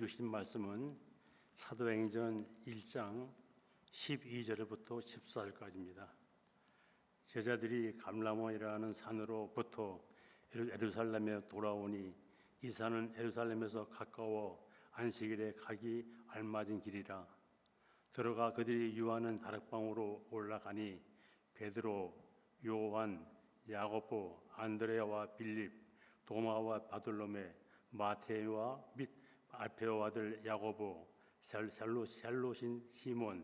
주신 말씀은 사도행전 1장 12절부터 14절까지입니다. 제자들이 감람원이라는 산으로부터 예루살렘에 돌아오니 이 산은 예루살렘에서 가까워 안식일에 가기 알맞은 길이라. 들어가 그들이 유하는 다락방으로 올라가니 베드로, 요한, 야고보, 안드레아와 빌립, 도마와 바돌로메, 마테와 및 알페오 아들 야고보, 셀롯인 시몬,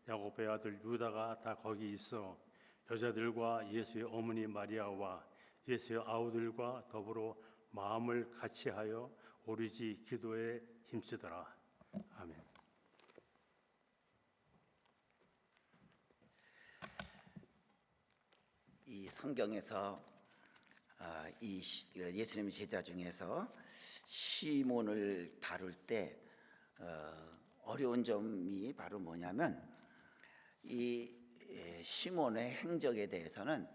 야고보의 아들 유다가 다 거기 있어 여자들과 예수의 어머니 마리아와 예수의 아우들과 더불어 마음을 같이하여 오리지 기도에 힘쓰더라. 아멘. 이 성경에서 이 예수님의 제자 중에서 시몬을 다룰 때 어려운 점이 바로 뭐냐면 이 시몬의 행적에 대해서는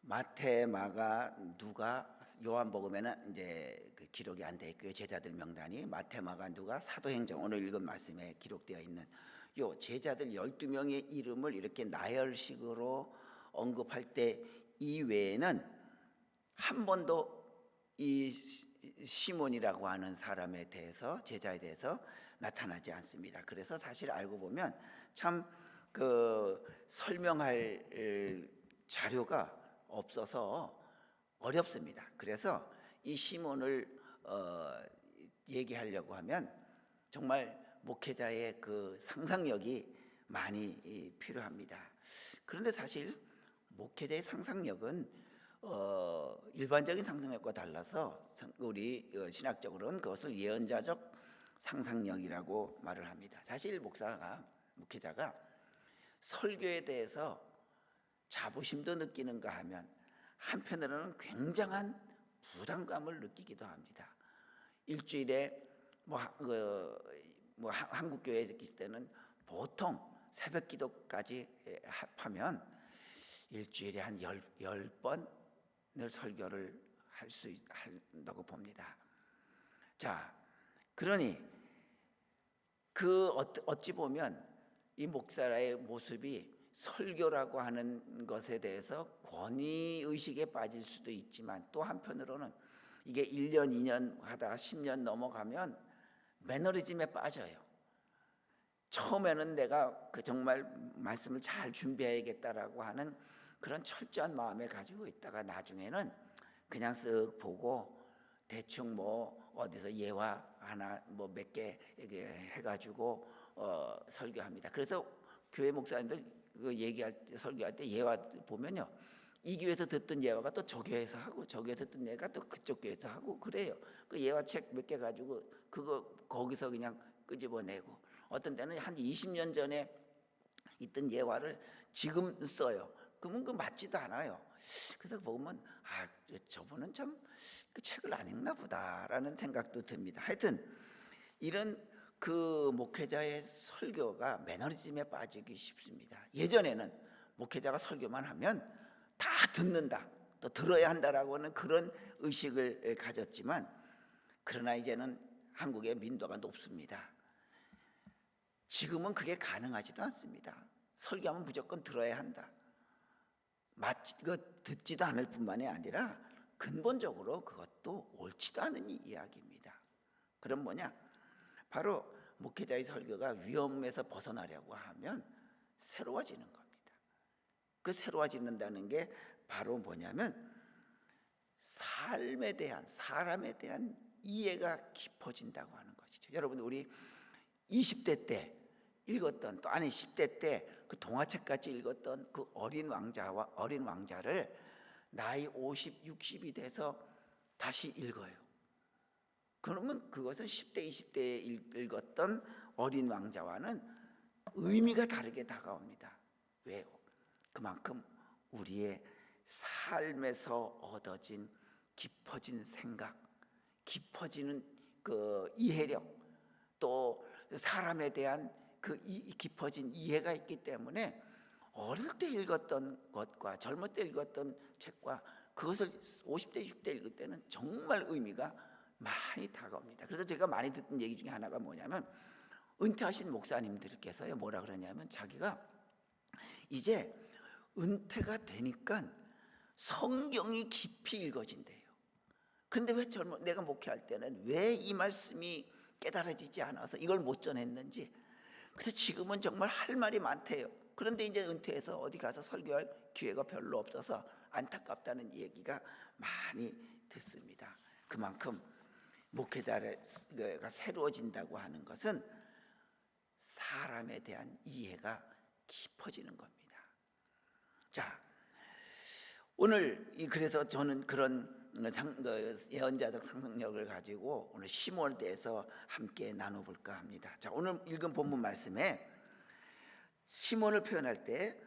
마태, 마가, 누가, 요한복음에는 이제 그 기록이 안 돼 있고요. 제자들 명단이 마태, 마가, 누가, 사도행전 오늘 읽은 말씀에 기록되어 있는 요 제자들 12명의 이름을 이렇게 나열식으로 언급할 때 이외에는 한 번도 이 시몬이라고 하는 사람에 대해서, 제자에 대해서 나타나지 않습니다. 그래서 사실 알고 보면 참 그 설명할 자료가 없어서 어렵습니다. 그래서 이 시몬을 얘기하려고 하면 정말 목회자의 그 상상력이 많이 필요합니다. 그런데 사실 목회자의 상상력은 일반적인 상상력과 달라서 우리 신학적으로는 그것을 예언자적 상상력이라고 말을 합니다. 사실 목회자가 설교에 대해서 자부심도 느끼는가 하면 한편으로는 굉장한 부담감을 느끼기도 합니다. 일주일에 한국 교회에 있을 때는 보통 새벽 기도까지 합하면 일주일에 한 10번을 설교를 한다고 봅니다. 자, 그러니 어찌 보면 이 목사의 모습이 설교라고 하는 것에 대해서 권위의식에 빠질 수도 있지만 또 한편으로는 이게 1년, 2년 하다가 10년 넘어가면 매너리즘에 빠져요. 처음에는 내가 정말 말씀을 잘 준비해야겠다라고 하는 그런 철저한 마음을 가지고 있다가 나중에는 그냥 쓱 보고 대충 어디서 예화 하나 몇 개 해가지고 설교합니다. 그래서 교회 목사님들 설교할 때 예화 보면요, 이 교회에서 듣던 예화가 또 저 교회에서 하고 저 교회에서 듣던 예화가 또 그쪽 교회에서 하고 그래요. 그 예화책 몇 개 가지고 거기서 그냥 끄집어내고 어떤 때는 한 20년 전에 있던 예화를 지금 써요. 그러면 그 맞지도 않아요. 그래서 보면 저분은 참 그 책을 안 읽나 보다라는 생각도 듭니다. 하여튼 이런 그 목회자의 설교가 매너리즘에 빠지기 쉽습니다. 예전에는 목회자가 설교만 하면 다 듣는다, 또 들어야 한다라고 하는 그런 의식을 가졌지만 그러나 이제는 한국의 민도가 높습니다. 지금은 그게 가능하지도 않습니다. 설교하면 무조건 들어야 한다. 듣지도 않을 뿐만이 아니라 근본적으로 그것도 옳지도 않은 이야기입니다. 그럼 뭐냐? 바로 목회자의 설교가 위험에서 벗어나려고 하면 새로워지는 겁니다. 그 새로워진다는 게 바로 뭐냐면 삶에 대한, 사람에 대한 이해가 깊어진다고 하는 것이죠. 여러분, 우리 20대 때 읽었던, 또 아니 10대 때 그 동화책같이 읽었던 그 어린 왕자를 나이 50, 60이 돼서 다시 읽어요. 그러면 그것은 10대, 20대에 읽었던 어린 왕자와는 의미가 다르게 다가옵니다. 왜요? 그만큼 우리의 삶에서 얻어진 깊어진 생각, 깊어지는 그 이해력, 또 사람에 대한 그 깊어진 이해가 있기 때문에 어릴 때 읽었던 것과 젊을 때 읽었던 책과 그것을 50대, 60대 읽을 때는 정말 의미가 많이 다가옵니다. 그래서 제가 많이 듣는 얘기 중에 하나가 뭐냐면 은퇴하신 목사님들께서요 뭐라 그러냐면 자기가 이제 은퇴가 되니까 성경이 깊이 읽어진대요. 그런데 왜 내가 목회할 때는 왜 이 말씀이 깨달아지지 않아서 이걸 못 전했는지. 그래서 지금은 정말 할 말이 많대요. 그런데 이제 은퇴해서 어디 가서 설교할 기회가 별로 없어서 안타깝다는 얘기가 많이 듣습니다. 그만큼 목회자가 새로워진다고 하는 것은 사람에 대한 이해가 깊어지는 겁니다. 자, 오늘 그래서 저는 그런 예언자적 상상력을 가지고 오늘 시몬에 대해서 함께 나눠볼까 합니다. 자, 오늘 읽은 본문 말씀에 시몬을 표현할 때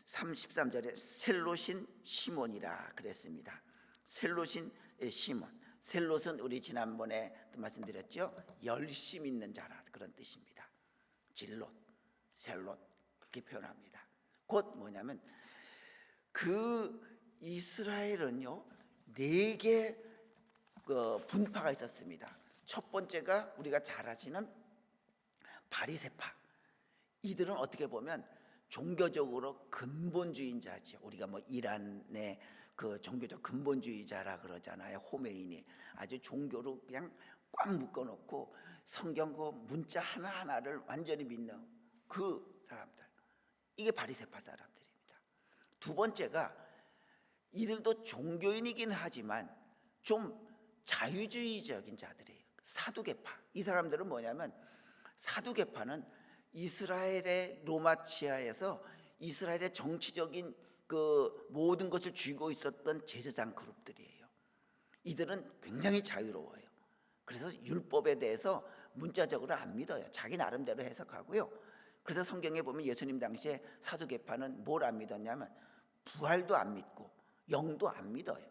33절에 셀롯인 시몬이라 그랬습니다. 셀롯인 시몬. 셀롯은 우리 지난번에 말씀드렸죠. 열심 있는 자라 그런 뜻입니다. 질롯, 셀롯 그렇게 표현합니다. 곧 뭐냐면 그 이스라엘은요 4개 분파가 있었습니다. 첫 번째가 우리가 잘 아시는 바리새파. 이들은 어떻게 보면 종교적으로 근본주의자죠. 우리가 뭐 이란의 그 종교적 근본주의자라 그러잖아요. 호메인이 아주 종교로 그냥 꽉 묶어놓고 성경 그 문자 하나하나를 완전히 믿는 그 사람들. 이게 바리새파 사람들입니다. 두 번째가 이들도 종교인이긴 하지만 좀 자유주의적인 자들이에요. 사두개파. 이 사람들은 뭐냐면 사두개파는 이스라엘의 로마 치하에서 이스라엘의 정치적인 그 모든 것을 쥐고 있었던 제사장 그룹들이에요. 이들은 굉장히 자유로워요. 그래서 율법에 대해서 문자적으로 안 믿어요. 자기 나름대로 해석하고요. 그래서 성경에 보면 예수님 당시에 사두개파는 뭘 안 믿었냐면 부활도 안 믿고 영도 안 믿어요.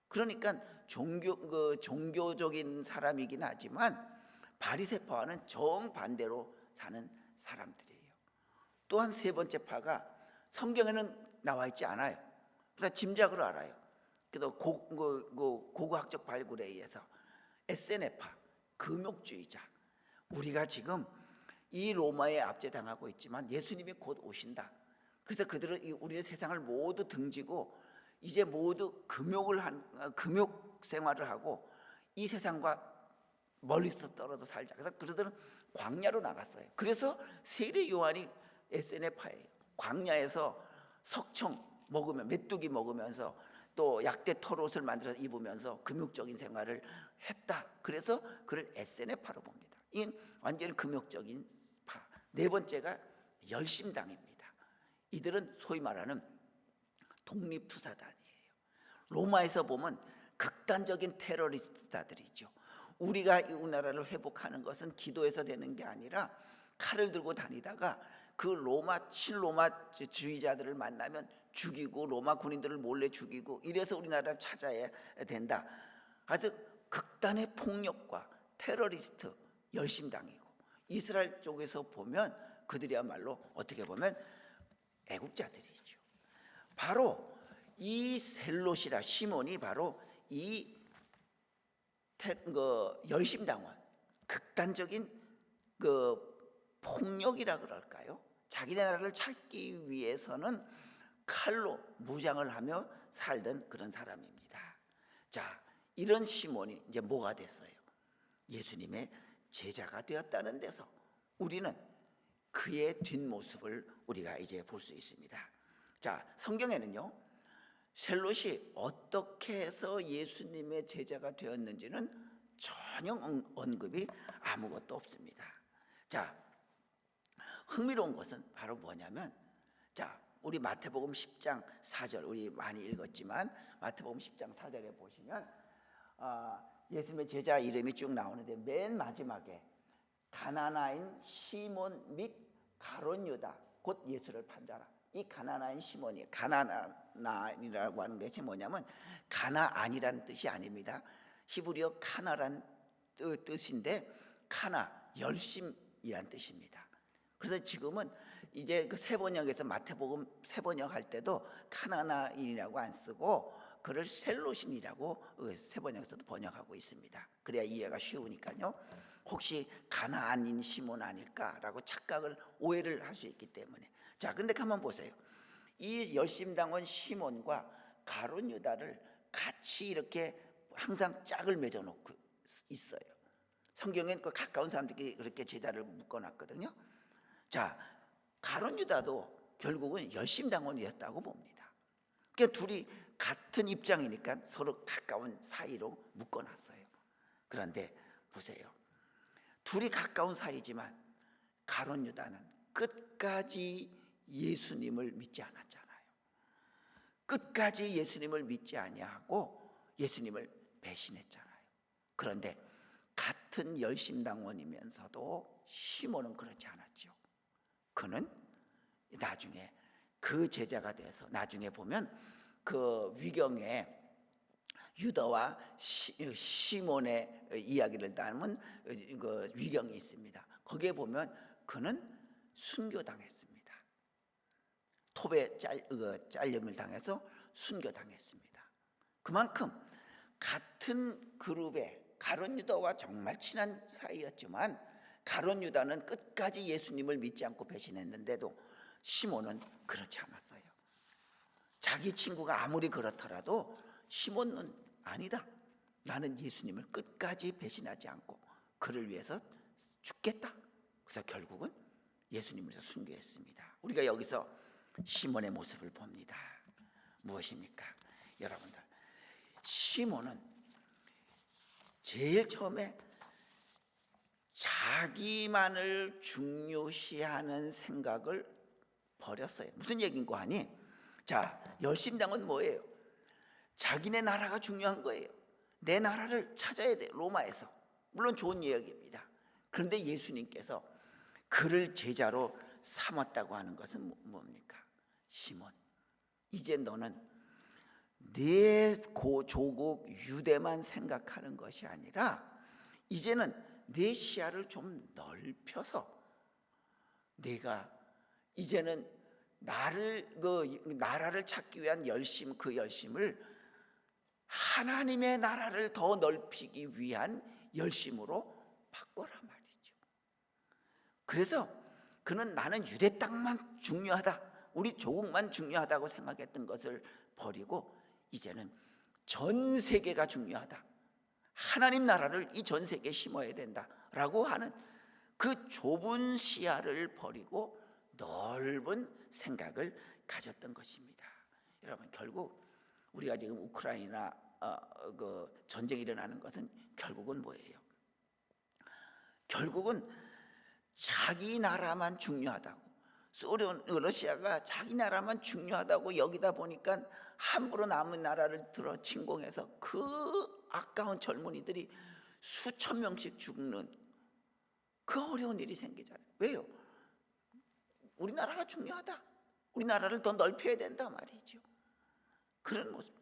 그러니까 종교적인 사람이긴 하지만 바리새파와는 정반대로 사는 사람들이에요. 또한 세 번째 파가 성경에는 나와 있지 않아요. 그러나 짐작으로 알아요. 그래도 고고학적 발굴에 의해서 에세네파, 금욕주의자. 우리가 지금 이 로마에 압제당하고 있지만 예수님이 곧 오신다. 그래서 그들은 우리의 세상을 모두 등지고 이제 모두 금욕 생활을 하고 이 세상과 멀리서 떨어져 살자. 그래서 그들은 광야로 나갔어요. 그래서 세례 요한이 에세네파예요. 광야에서 석청 먹으면 메뚜기 먹으면서 또 약대 털옷을 만들어서 입으면서 금욕적인 생활을 했다. 그래서 그를 에세네파로 봅니다. 이건 완전히 금욕적인 파. 네 번째가 열심당입니다. 이들은 소위 말하는 독립투사단이에요. 로마에서 보면 극단적인 테러리스트들이죠. 우리가 이 나라를 회복하는 것은 기도해서 되는 게 아니라 칼을 들고 다니다가 그 친로마주의자들을 만나면 죽이고 로마 군인들을 몰래 죽이고 이래서 우리나라를 찾아야 된다. 아주 극단의 폭력과 테러리스트 열심당이고 이스라엘 쪽에서 보면 그들이야말로 어떻게 보면 애국자들이죠. 바로 이 셀롯이라 시몬이 바로 이 열심당원, 극단적인 폭력이라 그럴까요? 자기네 나라를 찾기 위해서는 칼로 무장을 하며 살던 그런 사람입니다. 자, 이런 시몬이 이제 뭐가 됐어요? 예수님의 제자가 되었다는 데서 우리는 그의 뒷모습을 우리가 이제 볼 수 있습니다. 자, 성경에는요 셀롯이 어떻게 해서 예수님의 제자가 되었는지는 전혀 언급이 아무것도 없습니다. 자, 흥미로운 것은 바로 뭐냐면 자, 우리 마태복음 10장 4절 우리 많이 읽었지만 마태복음 10장 4절에 보시면 예수님의 제자 이름이 쭉 나오는데 맨 마지막에 가나나인 시몬 및 가룟 유다 곧 예수를 판자라. 이 가나나인 시몬이 가나나인이라고 하는 것이 뭐냐면 가나안이란 뜻이 아닙니다. 히브리어 카나란 뜻인데 카나 열심이란 뜻입니다. 그래서 지금은 이제 그 세번역에서 마태복음 세번역 할 때도 카나나인이라고 안 쓰고 그를 셀로신이라고 세번역에서도 번역하고 있습니다. 그래야 이해가 쉬우니까요. 혹시 가나안인 시몬 아닐까라고 착각을 오해를 할 수 있기 때문에. 자, 그런데 한번 보세요. 이 열심당원 시몬과 가룟 유다를 같이 이렇게 항상 짝을 맺어 놓고 있어요. 성경엔 그 가까운 사람들끼리 그렇게 제자를 묶어놨거든요. 자, 가룟 유다도 결국은 열심당원이었다고 봅니다. 그러니까 둘이 같은 입장이니까 서로 가까운 사이로 묶어놨어요. 그런데 보세요. 둘이 가까운 사이지만 가룟 유다는 끝까지 예수님을 믿지 않았잖아요. 끝까지 예수님을 믿지 아니하고 예수님을 배신했잖아요. 그런데 같은 열심당원이면서도 시몬은 그렇지 않았죠. 그는 나중에 그 제자가 돼서 나중에 보면 그 위경에 유다와 시몬의 이야기를 담은 그 위경이 있습니다. 거기에 보면 그는 순교당했습니다. 톱에 잘림을 당해서 순교당했습니다. 그만큼 같은 그룹에 가룟 유다와 정말 친한 사이였지만 가룟 유다는 끝까지 예수님을 믿지 않고 배신했는데도 시몬은 그렇지 않았어요. 자기 친구가 아무리 그렇더라도 시몬은 아니다. 나는 예수님을 끝까지 배신하지 않고 그를 위해서 죽겠다. 그래서 결국은 예수님을 순교했습니다. 우리가 여기서 시몬의 모습을 봅니다. 무엇입니까? 여러분들, 시몬은 제일 처음에 자기만을 중요시하는 생각을 버렸어요. 무슨 얘기인 거 아니? 자, 열심당은 뭐예요? 자기네 나라가 중요한 거예요. 내 나라를 찾아야 돼. 로마에서. 물론 좋은 이야기입니다. 그런데 예수님께서 그를 제자로 삼았다고 하는 것은 뭡니까? 시몬, 이제 너는 내 조국 유대만 생각하는 것이 아니라 이제는 내 시야를 좀 넓혀서 내가 이제는 나라를 찾기 위한 열심, 그 열심을 하나님의 나라를 더 넓히기 위한 열심으로 바꿔라 말이죠. 그래서 그는 나는 유대 땅만 중요하다, 우리 조국만 중요하다고 생각했던 것을 버리고 이제는 전 세계가 중요하다, 하나님 나라를 이 전 세계에 심어야 된다라고 하는 그 좁은 시야를 버리고 넓은 생각을 가졌던 것입니다. 여러분, 결국 우리가 지금 우크라이나 그 전쟁이 일어나는 것은 결국은 뭐예요? 결국은 자기 나라만 중요하다고, 러시아가 자기 나라만 중요하다고 여기다 보니까 함부로 남은 나라를 들어 침공해서 그 아까운 젊은이들이 수천 명씩 죽는 그 어려운 일이 생기잖아요. 왜요? 우리나라가 중요하다, 우리나라를 더 넓혀야 된다 말이죠. 그런 모습,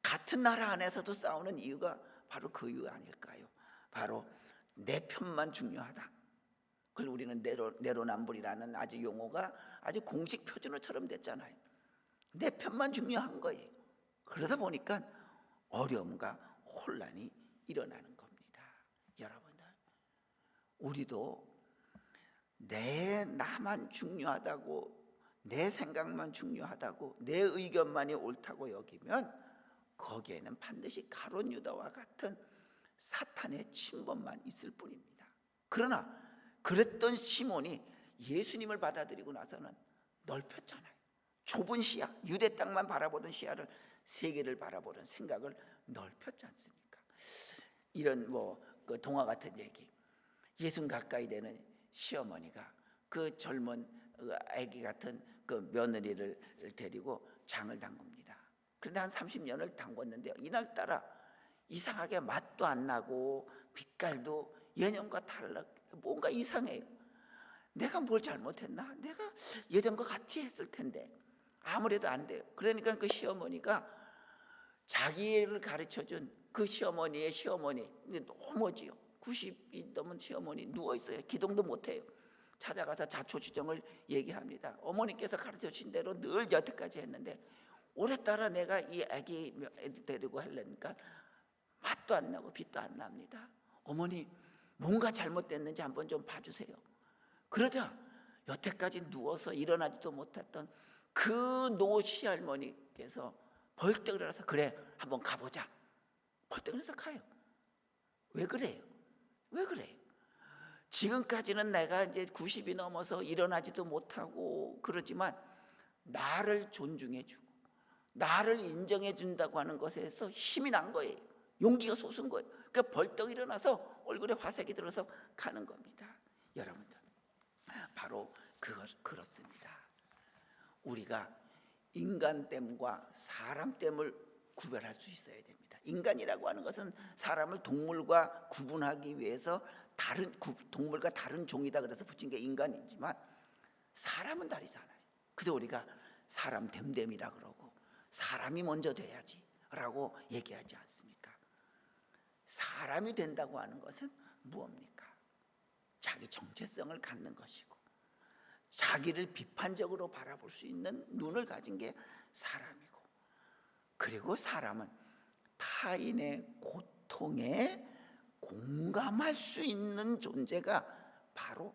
같은 나라 안에서도 싸우는 이유가 바로 그 이유 아닐까요? 바로 내 편만 중요하다. 그걸 우리는 내로남불이라는 아주 용어가 아주 공식 표준어처럼 됐잖아요. 내 편만 중요한 거예요. 그러다 보니까 어려움과 혼란이 일어나는 겁니다. 여러분들, 우리도 나만 중요하다고, 내 생각만 중요하다고, 내 의견만이 옳다고 여기면 거기에는 반드시 가룟 유다와 같은 사탄의 침범만 있을 뿐입니다. 그러나 그랬던 시몬이 예수님을 받아들이고 나서는 넓혔잖아요. 좁은 시야, 유대 땅만 바라보던 시야를 세계를 바라보는 생각을 넓혔지 않습니까? 이런 그 동화 같은 얘기. 60 가까이 되는 시어머니가 그 젊은 아기 같은 그 며느리를 데리고 장을 담굽니다. 그런데 한 30년을 담궜는데요, 이날따라 이상하게 맛도 안 나고 빛깔도 예년과 달라, 뭔가 이상해요. 내가 뭘 잘못했나? 내가 예전과 같이 했을 텐데 아무래도 안 돼요. 그러니까 그 시어머니가 자기를 가르쳐준 그 시어머니의 시어머니, 너무지요. 90이 넘은 시어머니 누워있어요. 기동도 못해요. 찾아가서 자초지종을 얘기합니다. 어머니께서 가르쳐주신 대로 늘 여태까지 했는데 오늘따라 내가 이 아기 데리고 하려니까 맛도 안 나고 빛도 안 납니다. 어머니 뭔가 잘못됐는지 한번 좀 봐주세요. 그러자 여태까지 누워서 일어나지도 못했던 그 노 시할머니께서 벌떡 일어나서 그래 한번 가보자. 벌떡 일어나서 가요. 왜 그래요? 왜 그래요? 지금까지는 내가 이제 90이 넘어서 일어나지도 못하고 그러지만 나를 존중해주고 나를 인정해준다고 하는 것에서 힘이 난 거예요. 용기가 솟은 거예요. 그러니까 벌떡 일어나서 얼굴에 화색이 들어서 가는 겁니다. 여러분들 바로 그렇습니다. 우리가 인간됨과 사람됨을 구별할 수 있어야 됩니다. 인간이라고 하는 것은 사람을 동물과 구분하기 위해서 동물과 다른 종이다 그래서 붙인 게 인간이지만 사람은 다르잖아요. 그래서 우리가 사람 됨됨이라 그러고 사람이 먼저 돼야지 라고 얘기하지 않습니까? 사람이 된다고 하는 것은 무엇입니까? 자기 정체성을 갖는 것이고 자기를 비판적으로 바라볼 수 있는 눈을 가진 게 사람이고, 그리고 사람은 타인의 고통에 공감할 수 있는 존재가 바로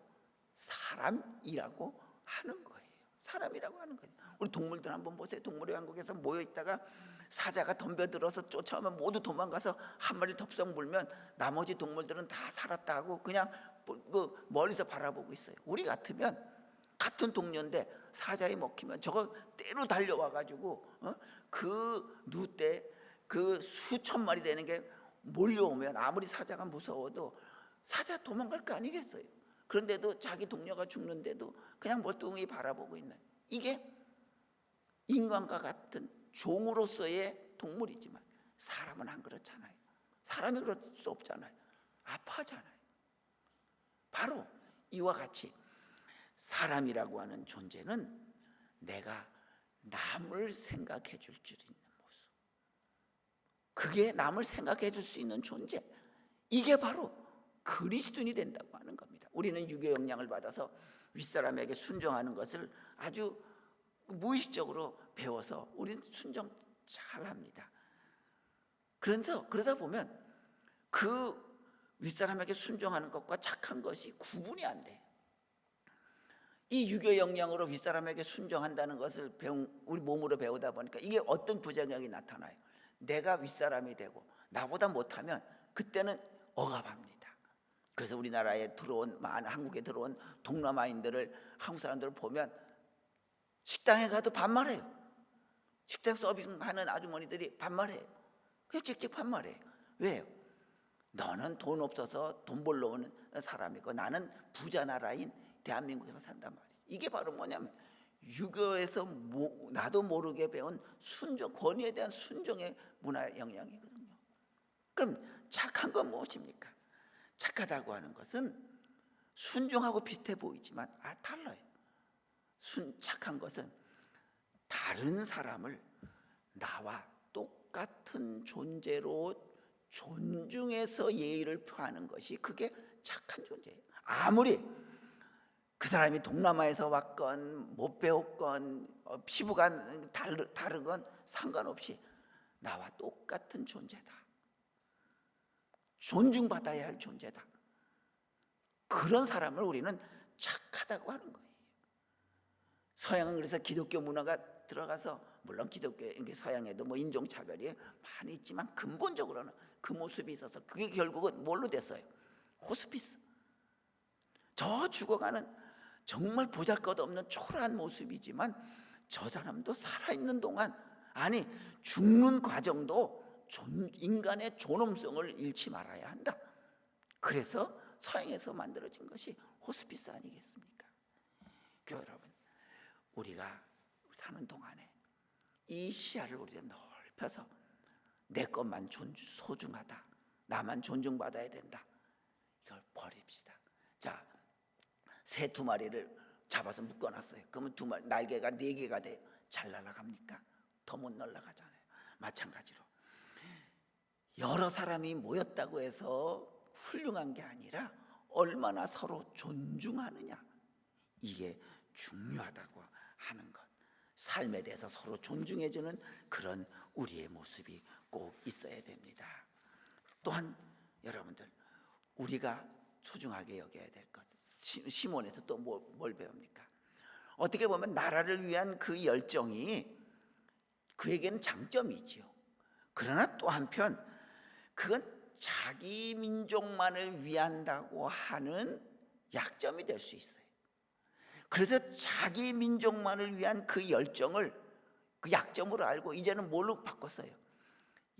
사람이라고 하는 거예요. 사람이라고 하는 거예요. 우리 동물들 한번 보세요. 동물의 왕국에서 모여 있다가 사자가 덤벼들어서 쫓아오면 모두 도망가서 한 마리 덥석 물면 나머지 동물들은 다 살았다 하고 그냥 멀리서 바라보고 있어요. 우리 같으면 같은 동료인데 사자에 먹히면 저거 때로 달려와가지고 그 누때 그 수천 마리 되는 게 몰려오면 아무리 사자가 무서워도 사자 도망갈 거 아니겠어요? 그런데도 자기 동료가 죽는데도 그냥 멀뚱히 바라보고 있는, 이게 인간과 같은 종으로서의 동물이지만 사람은 안 그렇잖아요. 사람이 그럴 수 없잖아요. 아파하잖아요. 바로 이와 같이 사람이라고 하는 존재는 내가 남을 생각해 줄 있는 모습, 그게 남을 생각해 줄 수 있는 존재, 이게 바로 그리스도인이 된다고 하는 겁니다. 우리는 유교 영향을 받아서 윗사람에게 순종하는 것을 아주 무의식적으로 배워서 우리는 순종 잘합니다. 그러다 보면 그 윗사람에게 순종하는 것과 착한 것이 구분이 안 돼요. 이 유교 영향으로 윗사람에게 순종한다는 것을 우리 몸으로 배우다 보니까 이게 어떤 부작용이 나타나요? 내가 윗사람이 되고 나보다 못하면 그때는 억압합니다. 그래서 우리나라에 한국에 들어온 동남아인들을, 한국 사람들을 보면 식당에 가도 반말해요. 식당 서빙하는 아주머니들이 반말해요. 그냥 찍찍 반말해요. 왜요? 너는 돈 없어서 돈 벌러 오는 사람이고 나는 부자 나라인 대한민국에서 산단 말이지. 이게 바로 뭐냐면 유교에서 나도 모르게 배운 순종, 권위에 대한 순종의 문화 영향이거든요. 그럼 착한 건 무엇입니까? 착하다고 하는 것은 순종하고 비슷해 보이지만 달라요. 착한 것은 다른 사람을 나와 똑같은 존재로 존중해서 예의를 표하는 것이 그게 착한 존재예요. 아무리 그 사람이 동남아에서 왔건 못 배웠건 피부가 다르건 상관없이 나와 똑같은 존재다, 존중받아야 할 존재다, 그런 사람을 우리는 착하다고 하는 거예요. 서양은 그래서 기독교 문화가 들어가서, 물론 기독교 서양에도 뭐 인종차별이 많이 있지만 근본적으로는 그 모습이 있어서 그게 결국은 뭘로 됐어요? 호스피스. 저 죽어가는 정말 보잘것없는 초라한 모습이지만 저 사람도 살아있는 동안, 아니 죽는 과정도 인간의 존엄성을 잃지 말아야 한다. 그래서 서양에서 만들어진 것이 호스피스 아니겠습니까? 교회 여러분, 우리가 사는 동안에 이 시야를 우리가 넓혀서 내 것만 소중하다, 나만 존중받아야 된다, 이걸 버립시다. 자, 새 2마리를 잡아서 묶어놨어요. 그러면 날개가 4개가 돼요. 잘 날아갑니까? 더 못 날아가잖아요. 마찬가지로 여러 사람이 모였다고 해서 훌륭한 게 아니라 얼마나 서로 존중하느냐, 이게 중요하다고 하는 것. 삶에 대해서 서로 존중해주는 그런 우리의 모습이 꼭 있어야 됩니다. 또한 여러분들, 우리가 소중하게 여겨야 될 것, 시몬에서 또 뭘 배웁니까? 어떻게 보면 나라를 위한 그 열정이 그에게는 장점이지요. 그러나 또 한편 그건 자기 민족만을 위한다고 하는 약점이 될 수 있어요. 그래서 자기 민족만을 위한 그 열정을 그 약점으로 알고 이제는 뭘로 바꿨어요?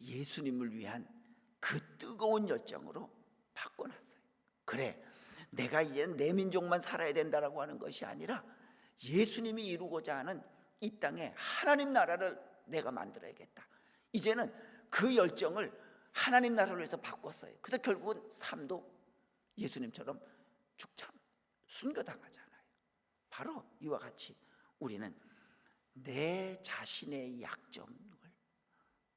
예수님을 위한 그 뜨거운 열정으로 바꿔놨어요. 그래, 내가 이제는 내 민족만 살아야 된다라고 하는 것이 아니라 예수님이 이루고자 하는 이 땅에 하나님 나라를 내가 만들어야겠다. 이제는 그 열정을 하나님 나라를 위해서 바꿨어요. 그래서 결국은 삶도 예수님처럼 죽참 순교당하잖아요. 바로 이와 같이 우리는 내 자신의 약점을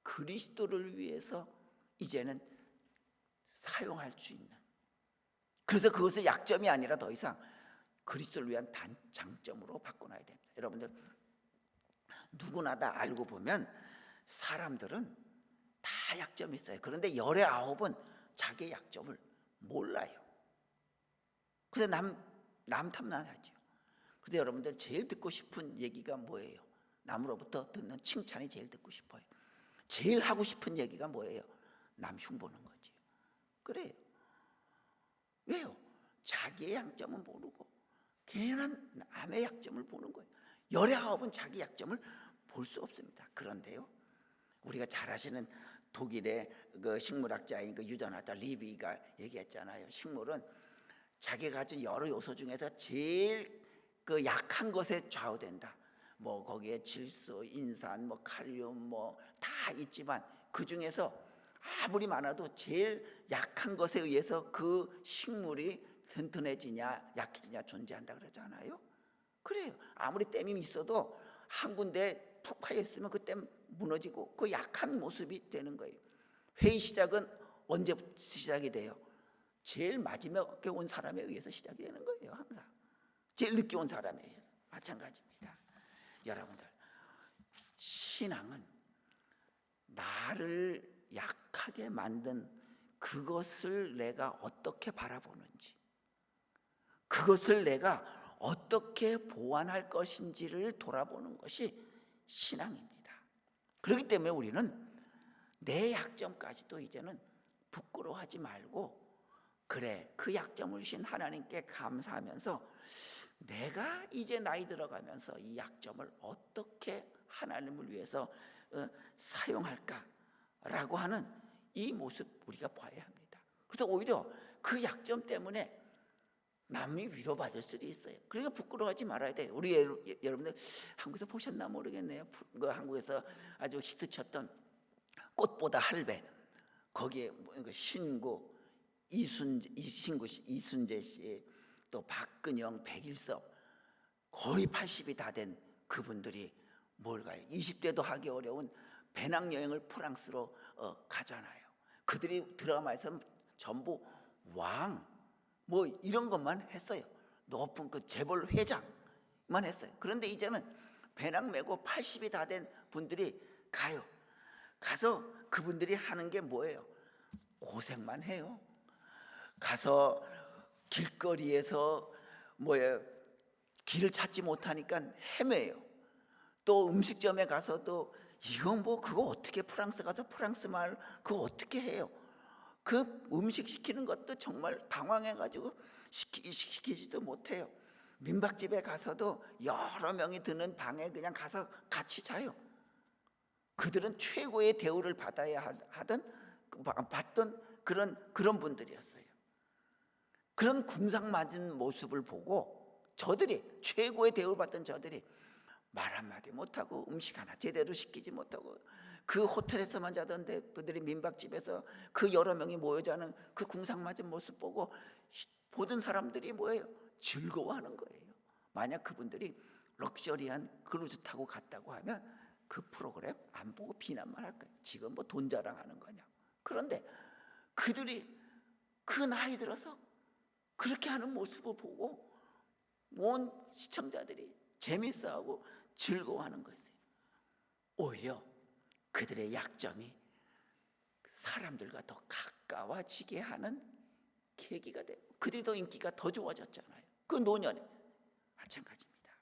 그리스도를 위해서 이제는 사용할 수 있는, 그래서 그것을 약점이 아니라 더 이상 그리스도를 위한 장점으로 바꿔놔야 됩니다. 여러분들, 누구나 다 알고 보면 사람들은 다 약점이 있어요. 그런데 19은 자기의 약점을 몰라요. 그래서 남 탐나하죠. 그런데 여러분들, 제일 듣고 싶은 얘기가 뭐예요? 남으로부터 듣는 칭찬이 제일 듣고 싶어요. 제일 하고 싶은 얘기가 뭐예요? 남 흉보는 거지. 그래요. 왜요? 자기의 약점은 모르고 괜한 남의 약점을 보는 거예요. 19은 자기 약점을 볼 수 없습니다. 그런데요, 우리가 잘 아시는 독일의 그 식물학자인 그 유전학자 리비가 얘기했잖아요. 식물은 자기가 가진 여러 요소 중에서 제일 그 약한 것에 좌우된다. 뭐 거기에 질소, 인산, 뭐 칼륨 뭐 다 있지만 그 중에서 아무리 많아도 제일 약한 것에 의해서 그 식물이 튼튼해지냐 약해지냐 존재한다 그러잖아요. 그래요. 아무리 댐이 있어도 한 군데 푹 파여 있으면 그 댐 무너지고 그 약한 모습이 되는 거예요. 회의 시작은 언제부터 시작이 돼요? 제일 마지막에 온 사람에 의해서 시작이 되는 거예요. 항상 제일 늦게 온 사람에 의해서. 마찬가지입니다. 여러분들, 신앙은 나를 약하게 만든 그것을 내가 어떻게 바라보는지, 그것을 내가 어떻게 보완할 것인지를 돌아보는 것이 신앙입니다. 그렇기 때문에 우리는 내 약점까지도 이제는 부끄러워하지 말고, 그래, 그 약점을 주신 하나님께 감사하면서 내가 이제 나이 들어가면서 이 약점을 어떻게 하나님을 위해서 사용할까라고 하는 이 모습 우리가 봐야 합니다. 그래서 오히려 그 약점 때문에 남이 위로받을 수도 있어요. 그러니까 부끄러워하지 말아야 돼요. 우리 여러분들 한국에서 보셨나 모르겠네요. 그 한국에서 아주 히트쳤던 꽃보다 할배, 거기에 신구, 이순재 씨, 또 박근영, 백일섭, 거의 80이 다 된 그분들이 뭘 가요? 20대도 하기 어려운 배낭여행을 프랑스로 가잖아요. 그들이 드라마에서는 전부 왕 뭐 이런 것만 했어요. 높은 그 재벌 회장만 했어요. 그런데 이제는 배낭 메고 80이 다 된 분들이 가요. 가서 그분들이 하는 게 뭐예요? 고생만 해요. 가서 길거리에서 길을 찾지 못하니까 헤매요. 또 음식점에 가서도 이건 뭐 그거 어떻게 프랑스 가서 프랑스 말 그거 어떻게 해요? 그 음식 시키는 것도 정말 당황해가지고 시키지도 못해요. 민박집에 가서도 여러 명이 드는 방에 그냥 가서 같이 자요. 그들은 최고의 대우를 받아야 받던 그런 분들이었어요. 그런 궁상맞은 모습을 보고 저들이, 최고의 대우를 받던 저들이 말 한마디 못하고 음식 하나 제대로 시키지 못하고 그 호텔에서만 자던 그들이 민박집에서 그 여러 명이 모여 자는 그 궁상맞은 모습 보고 보던 사람들이 뭐예요? 즐거워하는 거예요. 만약 그분들이 럭셔리한 크루즈 타고 갔다고 하면 그 프로그램 안 보고 비난만 할 거예요. 지금 뭐 돈 자랑하는 거냐. 그런데 그들이 그 나이 들어서 그렇게 하는 모습을 보고 온 시청자들이 재밌어하고 즐거워하는 거였어요. 오히려 그들의 약점이 사람들과 더 가까워지게 하는 계기가 돼요. 그들이 더 인기가 더 좋아졌잖아요. 그 노년에 마찬가지입니다.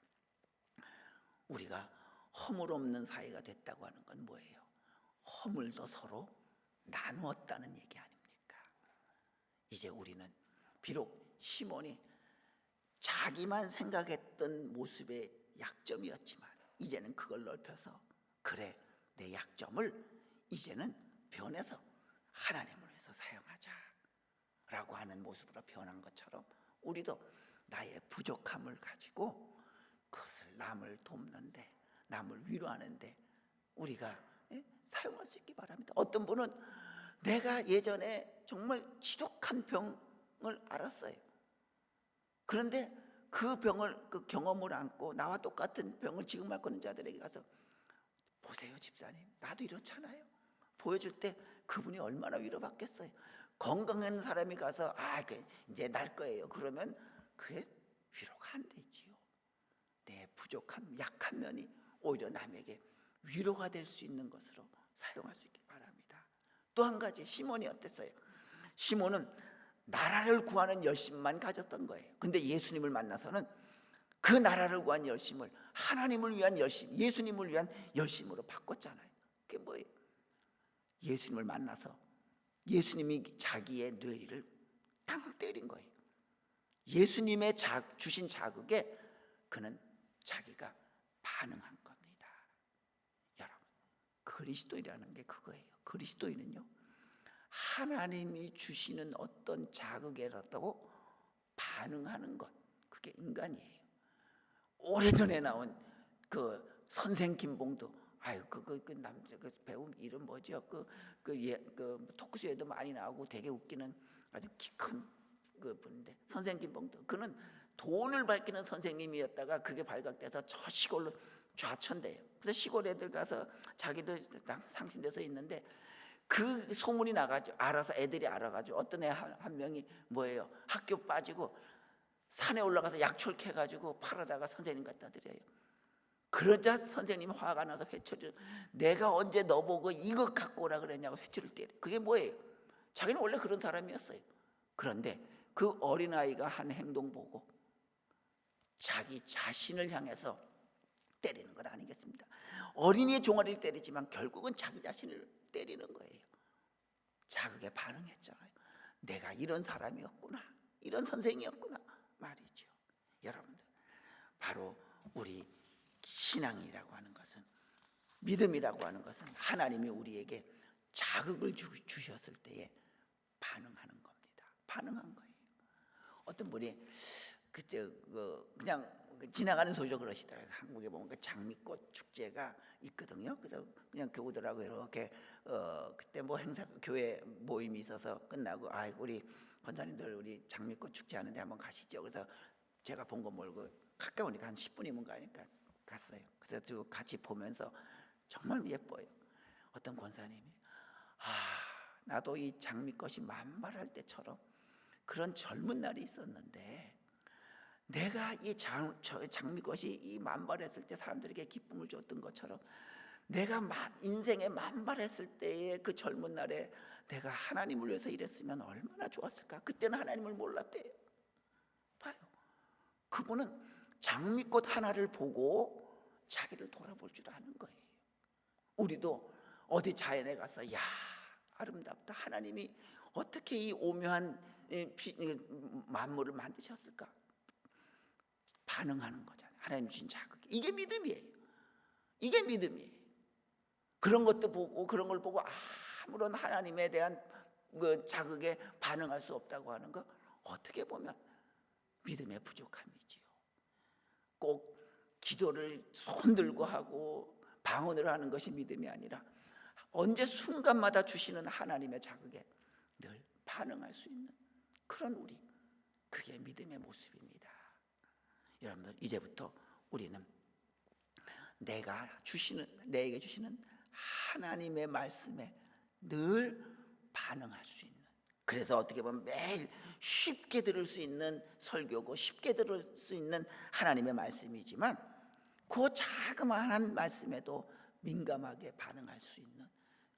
우리가 허물 없는 사이가 됐다고 하는 건 뭐예요? 허물도 서로 나누었다는 얘기 아닙니까? 이제 우리는 비록 시몬이 자기만 생각했던 모습의 약점이었지만 이제는 그걸 넓혀서 그래, 내 약점을 이제는 변해서 하나님을 위해서 사용하자 라고 하는 모습으로 변한 것처럼 우리도 나의 부족함을 가지고 그것을 남을 돕는데, 남을 위로하는데 우리가 사용할 수 있기 바랍니다. 어떤 분은 내가 예전에 정말 지독한 병을 앓았어요. 그런데 그 병을, 그 경험을 안고 나와 똑같은 병을 지금 앓고 있는 자들에게 가서 보세요 집사님, 나도 이렇잖아요. 보여줄 때 그분이 얼마나 위로받겠어요. 건강한 사람이 가서 이제 날 거예요. 그러면 그게 위로가 안 되지요. 내 부족함, 약한 면이 오히려 남에게 위로가 될 수 있는 것으로 사용할 수 있기 바랍니다. 또 한 가지, 시몬이 어땠어요? 시몬은 나라를 구하는 열심만 가졌던 거예요. 그런데 예수님을 만나서는 그 나라를 구한 열심을 하나님을 위한 열심, 예수님을 위한 열심으로 바꿨잖아요. 그게 뭐예요? 예수님을 만나서 예수님이 자기의 뇌리를 탕 때린 거예요. 예수님의 주신 자극에 그는 자기가 반응한 겁니다. 여러분, 그리스도인이라는 게 그거예요. 그리스도인은요, 하나님이 주시는 어떤 자극에라도 반응하는 것, 그게 인간이에요. 오래전에 나온 그 선생 김봉도, 그 남자 그 배우 이름 뭐죠? 그 토크쇼에도 많이 나오고 되게 웃기는 아주 키 큰 그 분인데, 선생 김봉도. 그는 돈을 밝히는 선생님이었다가 그게 발각돼서 저 시골로 좌천돼요. 그래서 시골 애들 가서 자기도 상심돼서 있는데 그 소문이 나가지고 알아서 애들이 알아가지고 어떤 애 한 명이 뭐예요? 학교 빠지고 산에 올라가서 약초를 캐가지고 팔아다가 선생님 갖다 드려요. 그러자 선생님이 화가 나서 회초리를, 내가 언제 너보고 이거 갖고 오라 그랬냐고 회초리를 때려. 그게 뭐예요? 자기는 원래 그런 사람이었어요. 그런데 그 어린아이가 한 행동 보고 자기 자신을 향해서 때리는 것 아니겠습니까? 어린이의 종아리를 때리지만 결국은 자기 자신을 때리는 거예요. 자극에 반응했잖아요. 내가 이런 사람이었구나, 이런 선생이었구나 말이죠. 여러분들, 바로 우리 신앙이라고 하는 것은, 믿음이라고 하는 것은 하나님이 우리에게 자극을 주셨을 때에 반응하는 겁니다. 반응한 거예요. 어떤 분이 그냥 지나가는 소리로 그러시더라고요. 한국에 보면 그 장미꽃 축제가 있거든요. 그래서 그냥 교우들하고 이렇게 그때 뭐 행사, 교회 모임이 있어서 끝나고 우리 권사님들 우리 장미꽃 축제 하는데 한번 가시죠. 그래서 제가 본 거 모르고 가까우니까 한 10분이면 가니까 갔어요. 그래서 같이 보면서 정말 예뻐요. 어떤 권사님이 나도 이 장미꽃이 만발할 때처럼 그런 젊은 날이 있었는데, 내가 이 장미꽃이 이 만발했을 때 사람들에게 기쁨을 줬던 것처럼 내가 인생에 만발했을 때의 그 젊은 날에 내가 하나님을 위해서 일했으면 얼마나 좋았을까. 그때는 하나님을 몰랐대요. 봐요. 그분은 장미꽃 하나를 보고 자기를 돌아볼 줄 아는 거예요. 우리도 어디 자연에 가서 아름답다, 하나님이 어떻게 이 오묘한 만물을 만드셨을까, 반응하는 거잖아요. 하나님 주신 자극. 이게 믿음이에요. 이게 믿음이에요. 그런 것도 보고, 그런 걸 보고 아무런 하나님에 대한 그 자극에 반응할 수 없다고 하는 거, 어떻게 보면 믿음의 부족함이지요. 꼭 기도를 손들고 하고 방언을 하는 것이 믿음이 아니라 언제 순간마다 주시는 하나님의 자극에 늘 반응할 수 있는 그런 우리, 그게 믿음의 모습입니다. 여러분들, 이제부터 우리는 내게 주시는 하나님의 말씀에 늘 반응할 수 있는, 그래서 어떻게 보면 매일 쉽게 들을 수 있는 설교고 쉽게 들을 수 있는 하나님의 말씀이지만, 그 자그마한 말씀에도 민감하게 반응할 수 있는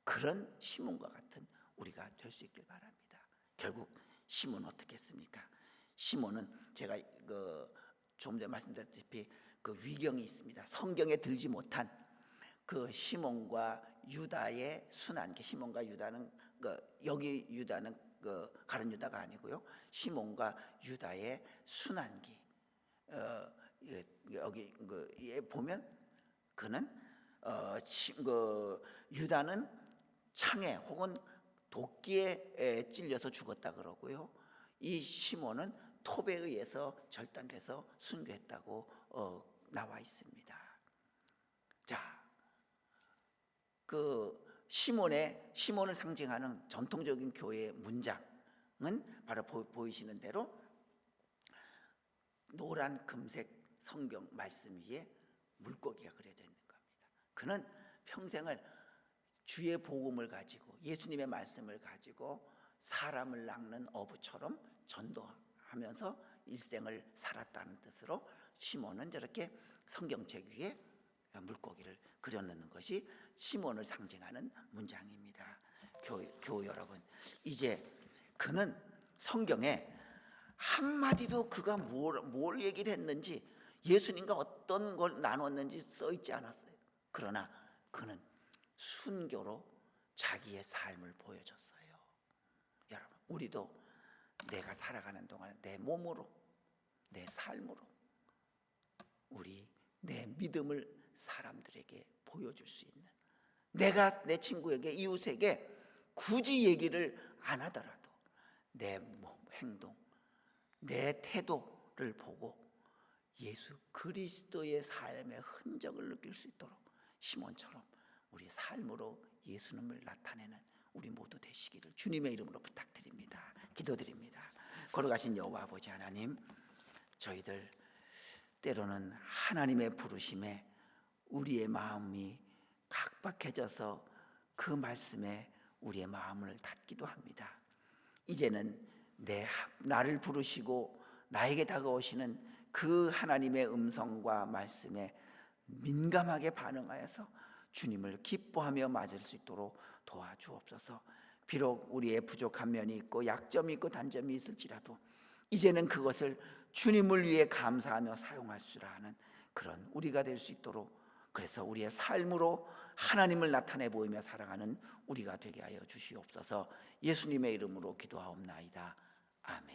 그런 시몬과 같은 우리가 될 수 있길 바랍니다. 결국 시몬은 어떻게 했습니까? 시몬은 제가 좀 전에 말씀드렸다시피 그 위경이 있습니다. 성경에 들지 못한 그 시몬과 유다의 순환기. 시몬과 유다는 여기 유다는 가룟 유다가 아니고요. 시몬과 유다의 순환기. 여기 에 보면 그는 유다는 창에 혹은 도끼에 찔려서 죽었다 그러고요. 이 시몬은 톱에 의해서 절단돼서 순교했다고 나와 있습니다. 자, 그 시몬을 상징하는 전통적인 교회의 문장은 바로 보이시는 대로 노란 금색 성경 말씀 위에 물고기가 그려져 있는 겁니다. 그는 평생을 주의 복음을 가지고 예수님의 말씀을 가지고 사람을 낚는 어부처럼 전도하면서 일생을 살았다는 뜻으로 시몬은 저렇게 성경책 위에 물고기를 그려놓는 것이 시몬을 상징하는 문장입니다. 교우 여러분, 이제 그는 성경에 한마디도 그가 뭘 얘기를 했는지, 예수님과 어떤 걸 나눴는지 써있지 않았어요. 그러나 그는 순교로 자기의 삶을 보여줬어요. 여러분, 우리도 내가 살아가는 동안 내 몸으로, 내 삶으로 내 믿음을 사람들에게 보여줄 수 있는, 내가 내 친구에게, 이웃에게 굳이 얘기를 안 하더라도 내 행동, 내 태도를 보고 예수 그리스도의 삶의 흔적을 느낄 수 있도록 시몬처럼 우리 삶으로 예수님을 나타내는 우리 모두 되시기를 주님의 이름으로 부탁드립니다. 기도드립니다. 걸어가신 여호와 아버지 하나님, 저희들 때로는 하나님의 부르심에 우리의 마음이 각박해져서 그 말씀에 우리의 마음을 닫기도 합니다. 이제는 나를 부르시고 나에게 다가오시는 그 하나님의 음성과 말씀에 민감하게 반응하여서 주님을 기뻐하며 맞을 수 있도록 도와주옵소서. 비록 우리의 부족한 면이 있고 약점이 있고 단점이 있을지라도 이제는 그것을 주님을 위해 감사하며 사용할 줄 아는 그런 우리가 될 수 있도록, 그래서 우리의 삶으로 하나님을 나타내 보이며 살아가는 우리가 되게 하여 주시옵소서. 예수님의 이름으로 기도하옵나이다. 아멘.